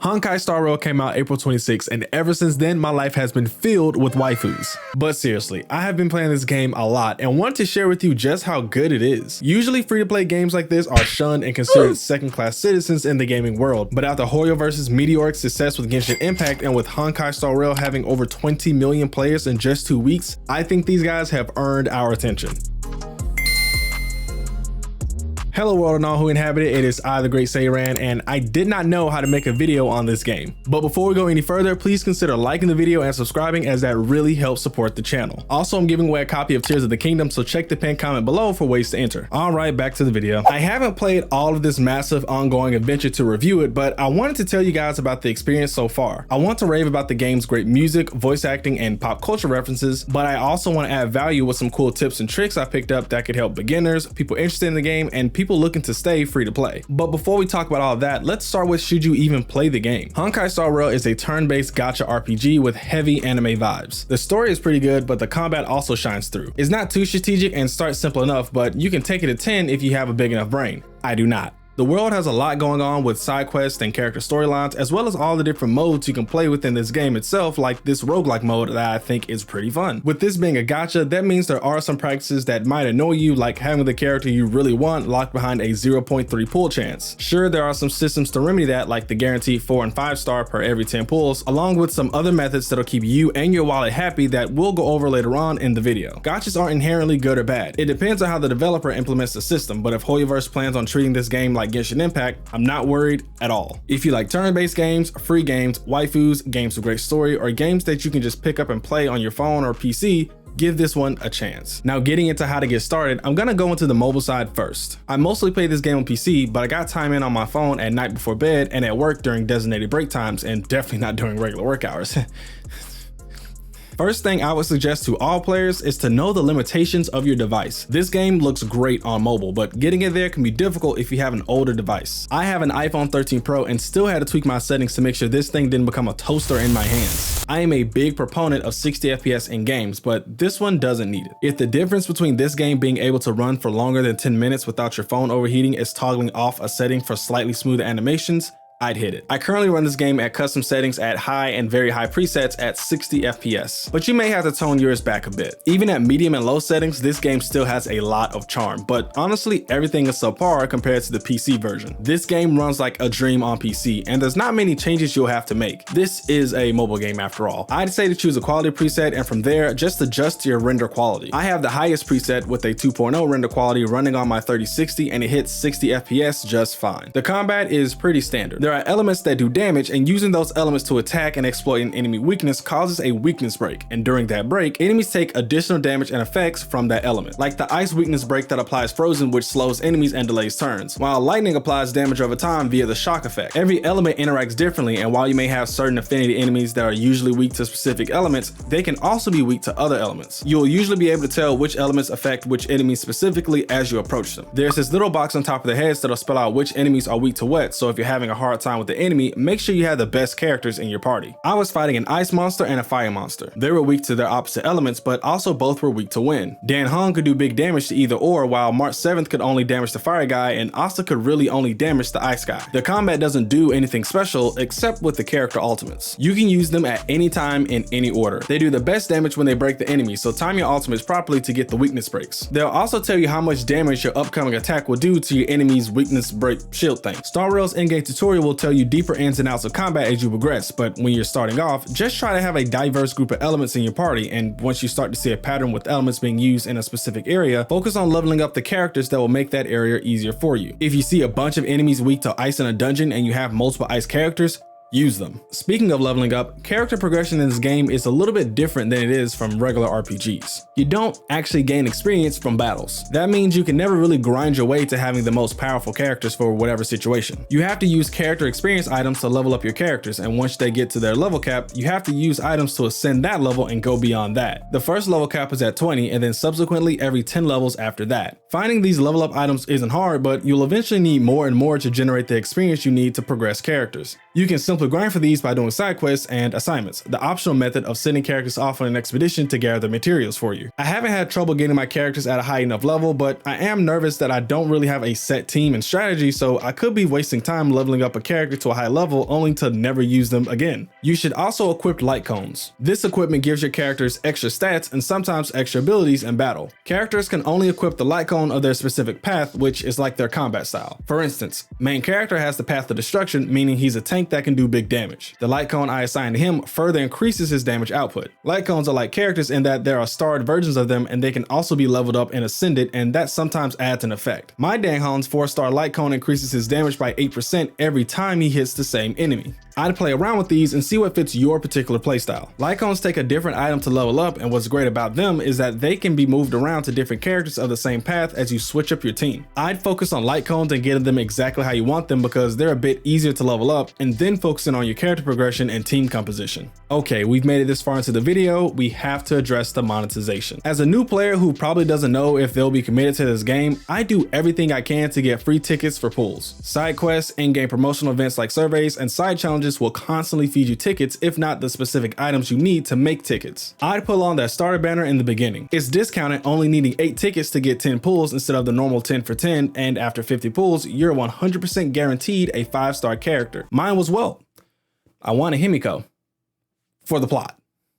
Honkai Star Rail came out April 26, and ever since then, my life has been filled with waifus. But seriously, I have been playing this game a lot and want to share with you just how good it is. Usually free-to-play games like this are shunned and considered second-class citizens in the gaming world, but after miHoYo's meteoric success with Genshin Impact and with Honkai Star Rail having over 20 million players in just 2 weeks, I think these guys have earned our attention. Hello world and all who inhabit it is I, the Great Sayran, and I did not know how to make a video on this game. But before we go any further, please consider liking the video and subscribing, as that really helps support the channel. Also, I'm giving away a copy of Tears of the Kingdom, so check the pinned comment below for ways to enter. Alright, back to the video. I haven't played all of this massive ongoing adventure to review it, but I wanted to tell you guys about the experience so far. I want to rave about the game's great music, voice acting, and pop culture references, but I also want to add value with some cool tips and tricks I picked up that could help beginners, people interested in the game, and people looking to stay free to play. But before we talk about all of that, let's start with should you even play the game. Honkai Star Rail is a turn-based gacha RPG with heavy anime vibes. The story is pretty good, but the combat also shines through. It's not too strategic and starts simple enough, but you can take it to 10 if you have a big enough brain. I do not. The world has a lot going on with side quests and character storylines, as well as all the different modes you can play within this game itself, like this roguelike mode that I think is pretty fun. With this being a gacha, that means there are some practices that might annoy you, like having the character you really want locked behind a 0.3 pull chance. Sure, there are some systems to remedy that, like the guaranteed 4 and 5 star per every 10 pulls, along with some other methods that'll keep you and your wallet happy that we'll go over later on in the video. Gachas aren't inherently good or bad. It depends on how the developer implements the system, but if miHoYo plans on treating this game like Genshin Impact, I'm not worried at all. If you like turn-based games, free games, waifus, games with great story, or games that you can just pick up and play on your phone or PC, give this one a chance. Now, getting into how to get started, I'm gonna go into the mobile side first. I mostly play this game on PC, but I got time in on my phone at night before bed and at work during designated break times, and definitely not during regular work hours. First thing I would suggest to all players is to know the limitations of your device. This game looks great on mobile, but getting it there can be difficult if you have an older device. I have an iPhone 13 Pro and still had to tweak my settings to make sure this thing didn't become a toaster in my hands. I am a big proponent of 60 FPS in games, but this one doesn't need it. If the difference between this game being able to run for longer than 10 minutes without your phone overheating is toggling off a setting for slightly smoother animations, I'd hit it. I currently run this game at custom settings at high and very high presets at 60 FPS, but you may have to tone yours back a bit. Even at medium and low settings, this game still has a lot of charm, but honestly, everything is subpar compared to the PC version. This game runs like a dream on PC, and there's not many changes you'll have to make. This is a mobile game after all. I'd say to choose a quality preset, and from there, just adjust to your render quality. I have the highest preset with a 2.0 render quality running on my 3060, and it hits 60 FPS just fine. The combat is pretty standard. There are elements that do damage, and using those elements to attack and exploit an enemy weakness causes a weakness break, and during that break, enemies take additional damage and effects from that element, like the ice weakness break that applies frozen, which slows enemies and delays turns, while lightning applies damage over time via the shock effect. Every element interacts differently, and while you may have certain affinity enemies that are usually weak to specific elements, they can also be weak to other elements. You'll usually be able to tell which elements affect which enemies specifically as you approach them. There's this little box on top of the heads that'll spell out which enemies are weak to what, so if you're having a hard time with the enemy, make sure you have the best characters in your party. I was fighting an ice monster and a fire monster. They were weak to their opposite elements, but also both were weak to wind. Dan Hong could do big damage to either or, while March 7th could only damage the fire guy, and Asta could really only damage the ice guy. The combat doesn't do anything special except with the character ultimates. You can use them at any time in any order. They do the best damage when they break the enemy, so time your ultimates properly to get the weakness breaks. They'll also tell you how much damage your upcoming attack will do to your enemy's weakness break shield thing. Star Rail's in-game tutorial will tell you deeper ins and outs of combat as you progress, but when you're starting off, just try to have a diverse group of elements in your party, and once you start to see a pattern with elements being used in a specific area, focus on leveling up the characters that will make that area easier for you. If you see a bunch of enemies weak to ice in a dungeon and you have multiple ice characters, use them. Speaking of leveling up, character progression in this game is a little bit different than it is from regular RPGs. You don't actually gain experience from battles. That means you can never really grind your way to having the most powerful characters for whatever situation. You have to use character experience items to level up your characters, and once they get to their level cap, you have to use items to ascend that level and go beyond that. The first level cap is at 20, and then subsequently every 10 levels after that. Finding these level up items isn't hard, but you'll eventually need more and more to generate the experience you need to progress characters. You can simply grind for these by doing side quests and assignments, the optional method of sending characters off on an expedition to gather materials for you. I haven't had trouble getting my characters at a high enough level, but I am nervous that I don't really have a set team and strategy, so I could be wasting time leveling up a character to a high level only to never use them again. You should also equip light cones. This equipment gives your characters extra stats and sometimes extra abilities in battle. Characters can only equip the light cone of their specific path, which is like their combat style. For instance, main character has the path of destruction, meaning he's a tank that can do big damage. The light cone I assign to him further increases his damage output. Light cones are like characters in that there are starred versions of them, and they can also be leveled up and ascended, and that sometimes adds an effect. My Danghon's 4-star light cone increases his damage by 8% every time he hits the same enemy. I'd play around with these and see what fits your particular playstyle. Light cones take a different item to level up, and what's great about them is that they can be moved around to different characters of the same path as you switch up your team. I'd focus on light cones and getting them exactly how you want them because they're a bit easier to level up, and then focusing on your character progression and team composition. Okay, we've made it this far into the video, we have to address the monetization. As a new player who probably doesn't know if they'll be committed to this game, I do everything I can to get free tickets for pools. Side quests, in-game promotional events like surveys, and side challenges will constantly feed you tickets, if not the specific items you need to make tickets. I'd pull on that starter banner in the beginning. It's discounted, only needing 8 tickets to get 10 pulls instead of the normal 10 for 10, and after 50 pulls, you're 100% guaranteed a 5-star character. Mine was well. I wanted Himiko for the plot.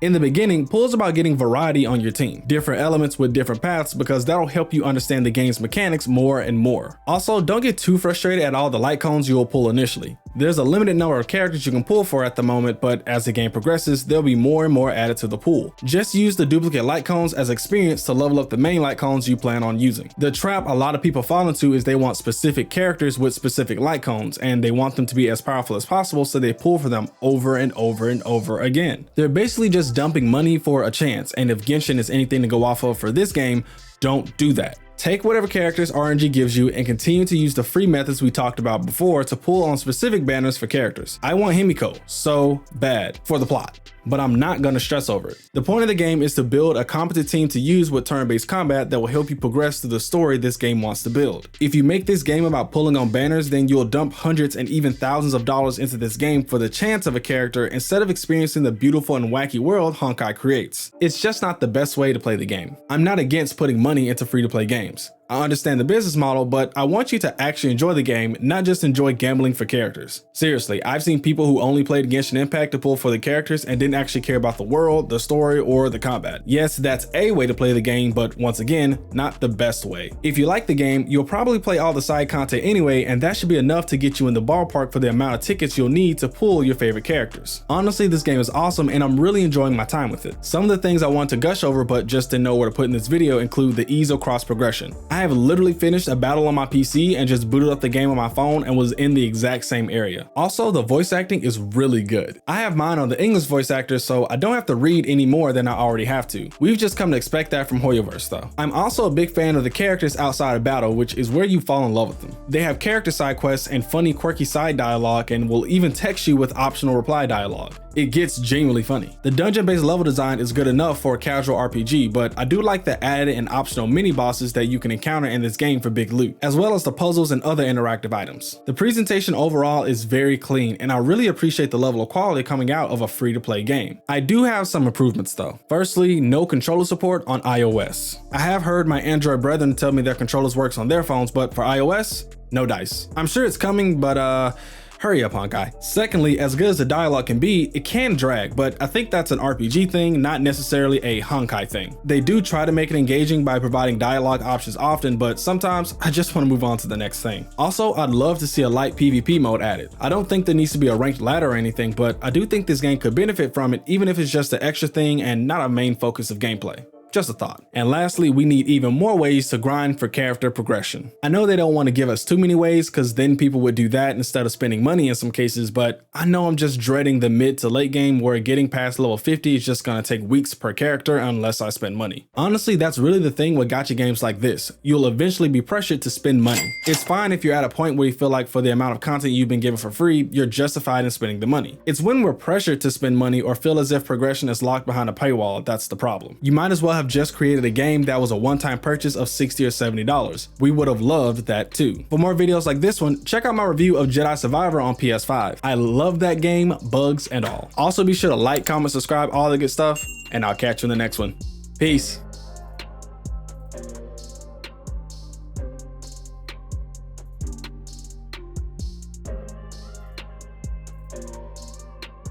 In the beginning, pulls about getting variety on your team, different elements with different paths, because that'll help you understand the game's mechanics more and more. Also, don't get too frustrated at all the light cones you'll pull initially. There's a limited number of characters you can pull for at the moment, but as the game progresses, there'll be more and more added to the pool. Just use the duplicate light cones as experience to level up the main light cones you plan on using. The trap a lot of people fall into is they want specific characters with specific light cones, and they want them to be as powerful as possible, so they pull for them over and over and over again. They're basically just dumping money for a chance, and if Genshin is anything to go off of for this game, don't do that. Take whatever characters RNG gives you and continue to use the free methods we talked about before to pull on specific banners for characters. I want Himiko so bad for the plot, but I'm not gonna stress over it. The point of the game is to build a competent team to use with turn-based combat that will help you progress through the story this game wants to build. If you make this game about pulling on banners, then you'll dump hundreds and even thousands of dollars into this game for the chance of a character instead of experiencing the beautiful and wacky world Honkai creates. It's just not the best way to play the game. I'm not against putting money into free-to-play games. I understand the business model, but I want you to actually enjoy the game, not just enjoy gambling for characters. Seriously, I've seen people who only played Genshin Impact to pull for the characters and didn't actually care about the world, the story, or the combat. Yes, that's a way to play the game, but once again, not the best way. If you like the game, you'll probably play all the side content anyway, and that should be enough to get you in the ballpark for the amount of tickets you'll need to pull your favorite characters. Honestly, this game is awesome, and I'm really enjoying my time with it. Some of the things I want to gush over but just didn't know where to put in this video include the ease of cross progression. I have literally finished a battle on my PC and just booted up the game on my phone and was in the exact same area. Also, the voice acting is really good. I have mine on the English voice actor, so I don't have to read any more than I already have to. We've just come to expect that from Hoyoverse though. I'm also a big fan of the characters outside of battle, which is where you fall in love with them. They have character side quests and funny quirky side dialogue, and will even text you with optional reply dialogue. It gets genuinely funny. The dungeon-based level design is good enough for a casual RPG, but I do like the added and optional mini bosses that you can encounter in this game for big loot, as well as the puzzles and other interactive items. The presentation overall is very clean, and I really appreciate the level of quality coming out of a free-to-play game. I do have some improvements though. Firstly, no controller support on iOS. I have heard my Android brethren tell me their controllers works on their phones, but for iOS, no dice. I'm sure it's coming, but hurry up, Honkai. Secondly, as good as the dialogue can be, it can drag, but I think that's an RPG thing, not necessarily a Honkai thing. They do try to make it engaging by providing dialogue options often, but sometimes I just want to move on to the next thing. Also, I'd love to see a light PvP mode added. I don't think there needs to be a ranked ladder or anything, but I do think this game could benefit from it, even if it's just an extra thing and not a main focus of gameplay. Just a thought. And lastly, we need even more ways to grind for character progression. I know they don't want to give us too many ways, because then people would do that instead of spending money in some cases, but I know I'm just dreading the mid to late game where getting past level 50 is just going to take weeks per character unless I spend money. Honestly, that's really the thing with gacha games like this. You'll eventually be pressured to spend money. It's fine if you're at a point where you feel like for the amount of content you've been given for free, you're justified in spending the money. It's when we're pressured to spend money or feel as if progression is locked behind a paywall that's the problem. You might as well have just created a game that was a one-time purchase of $60 or $70. We would have loved that too. For more videos like this one, check out my review of Jedi Survivor on PS5. I love that game, bugs and all. Also be sure to like, comment, subscribe, all the good stuff, and I'll catch you in the next one. Peace.